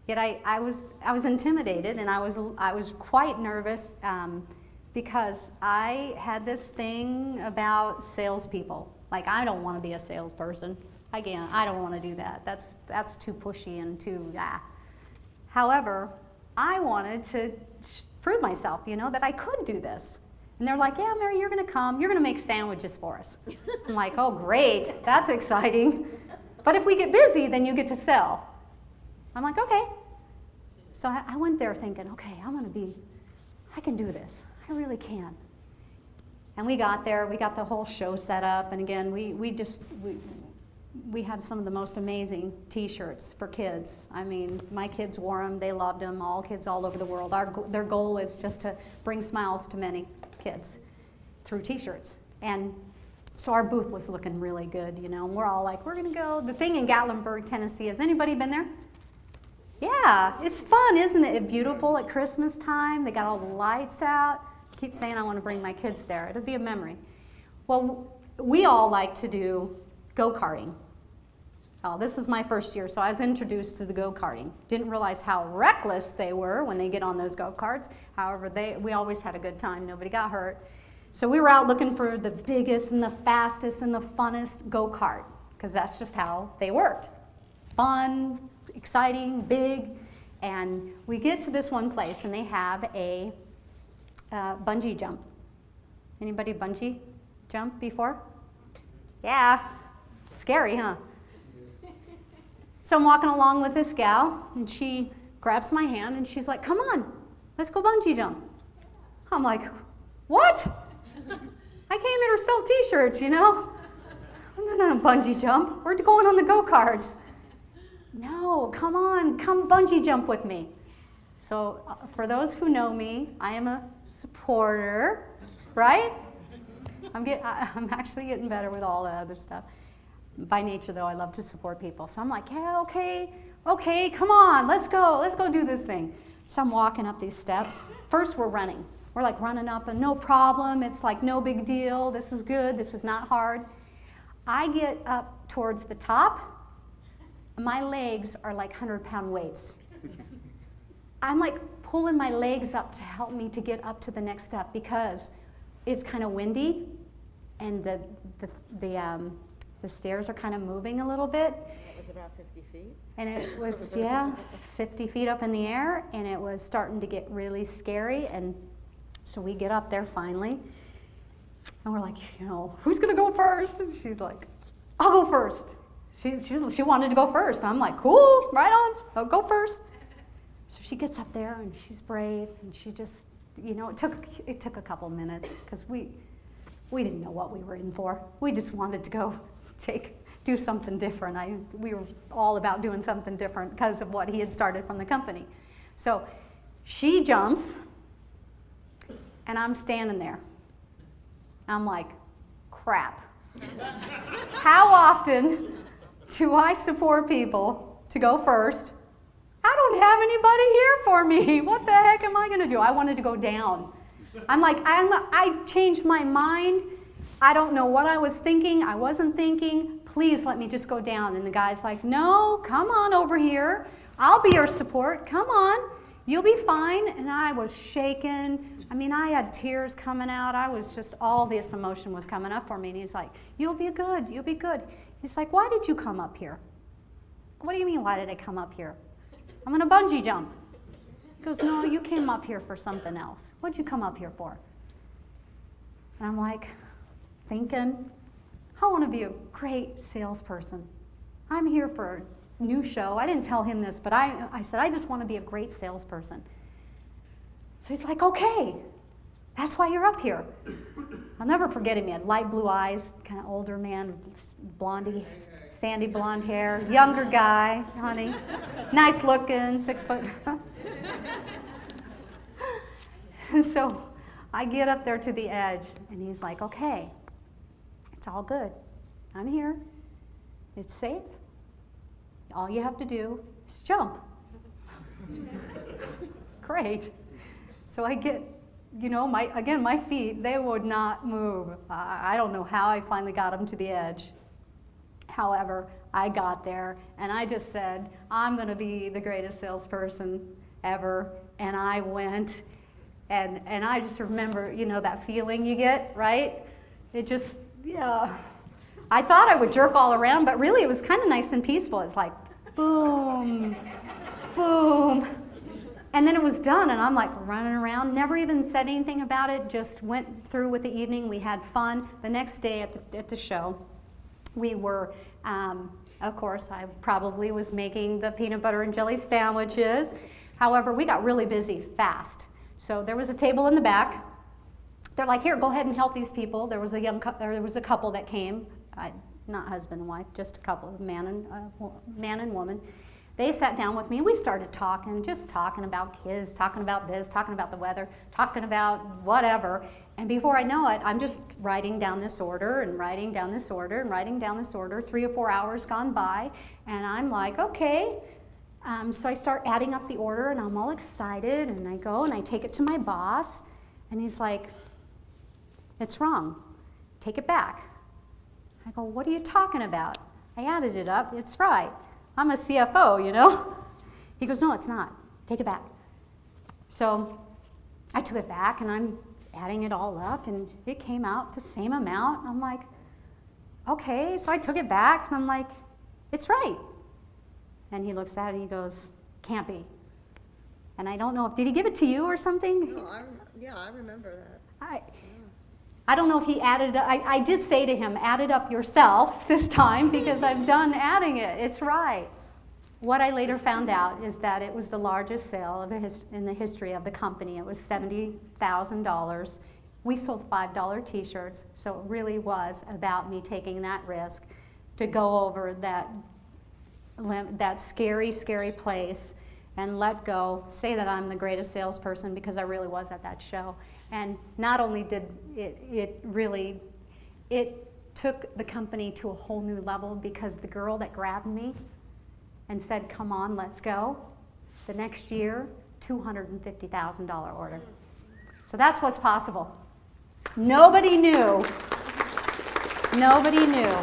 Yet I was intimidated, and I was quite nervous because I had this thing about salespeople. Like, I don't want to be a salesperson. I don't want to do that. That's too pushy and too However, I wanted to prove myself, that I could do this. And they're like, yeah, Mary, you're going to come. You're going to make sandwiches for us. I'm like, oh, great. That's exciting. But if we get busy, then you get to sell. I'm like, okay. So I went there thinking, okay, I can do this. I really can. And we got there. We got the whole show set up. And again, we had some of the most amazing T-shirts for kids. I mean, my kids wore them. They loved them. All kids all over the world. Their goal is just to bring smiles to many kids through T-shirts. And so our booth was looking really good, and we're all like, we're going to go. The thing in Gatlinburg, Tennessee, has anybody been there? Yeah, it's fun, isn't it? It's beautiful at Christmas time. They got all the lights out. I keep saying I want to bring my kids there. It'll be a memory. Well, we all like to do go-karting. Oh, this is my first year, so I was introduced to the go-karting. Didn't realize how reckless they were when they get on those go-karts. However, we always had a good time. Nobody got hurt. So we were out looking for the biggest and the fastest and the funnest go-kart, because that's just how they worked. Fun, exciting, big. And we get to this one place, and they have a bungee jump. Anybody bungee jump before? Yeah. Scary, huh? So I'm walking along with this gal, and she grabs my hand, and she's like, come on, let's go bungee jump. I'm like, what? I came here to sell T-shirts, I'm not on a bungee jump. We're going on the go-karts. No, come on, come bungee jump with me. So for those who know me, I am a supporter, right? I'm actually getting better with all the other stuff. By nature, though, I love to support people. So I'm like, yeah, okay, come on, let's go do this thing. So I'm walking up these steps. First, we're running. We're like running up, and no problem. It's like no big deal. This is good. This is not hard. I get up towards the top. My legs are like 100-pound weights. I'm like pulling my legs up to help me to get up to the next step because it's kind of windy, and the stairs are kind of moving a little bit. It was about 50 feet? And it was, 50 feet up in the air, and it was starting to get really scary. And so we get up there finally, and we're like, who's going to go first? And she's like, I'll go first. She wanted to go first. I'm like, cool, right on, I'll go first. So she gets up there, and she's brave, and she just, it took a couple minutes because we didn't know what we were in for. We just wanted to go do something different. We were all about doing something different because of what he had started from the company. So she jumps, and I'm standing there. I'm like, crap. How often do I support people to go first? I don't have anybody here for me. What the heck am I going to do? I wanted to go down. I changed my mind. I don't know what I was thinking. I wasn't thinking. Please let me just go down. And the guy's like, no, come on over here. I'll be your support. Come on. You'll be fine. And I was shaking. I had tears coming out. I was just, all this emotion was coming up for me. And he's like, you'll be good. You'll be good. He's like, why did you come up here? What do you mean, why did I come up here? I'm going to bungee jump. He goes, no, you came up here for something else. What'd you come up here for? And I'm like, thinking, I want to be a great salesperson. I'm here for a new show. I didn't tell him this, but I said, I just want to be a great salesperson. So he's like, okay, that's why you're up here. I'll never forget him. He had light blue eyes, kind of older man, blondie, sandy blonde hair, younger guy, honey, nice looking, 6 foot. So I get up there to the edge, and he's like, okay, it's all good. I'm here. It's safe. All you have to do is jump. Great. So I get, my feet, they would not move. I don't know how I finally got them to the edge. However, I got there, and I just said, I'm going to be the greatest salesperson ever. And I went, and I just remember, you know, that feeling you get, right? It just, yeah. I thought I would jerk all around, but really it was kind of nice and peaceful. It's like, boom, boom. And then it was done, and I'm like running around, never even said anything about it, just went through with the evening. We had fun. The next day at the show, we were, of course, I probably was making the peanut butter and jelly sandwiches. However, we got really busy fast. So there was a table in the back. They're like, here, go ahead and help these people. There was a couple that came, not husband and wife, just a couple, man and woman. They sat down with me. We started talking, just talking about kids, talking about this, talking about the weather, talking about whatever. And before I know it, I'm just writing down this order and writing down this order and writing down this order. 3 or 4 hours gone by, and I'm like, okay. So I start adding up the order, and I'm all excited, and I go and I take it to my boss, and he's like, it's wrong. Take it back. I go, what are you talking about? I added it up. It's right. I'm a CFO, you know? He goes, no, it's not. Take it back. So I took it back, and I'm adding it all up, and it came out the same amount. I'm like, okay. So I took it back, and I'm like, it's right. And he looks at it, and he goes, can't be. And I don't know did he give it to you or something? No, I remember that. I don't know if he added, I did say to him, add it up yourself this time because I'm done adding it. It's right. What I later found out is that it was the largest sale in the history of the company. It was $70,000. We sold $5 t-shirts, so it really was about me taking that risk to go over that scary, scary place and let go, say that I'm the greatest salesperson because I really was at that show. And not only did it took the company to a whole new level because the girl that grabbed me and said, come on, let's go, the next year, $250,000 order. So that's what's possible. Nobody knew. Nobody knew.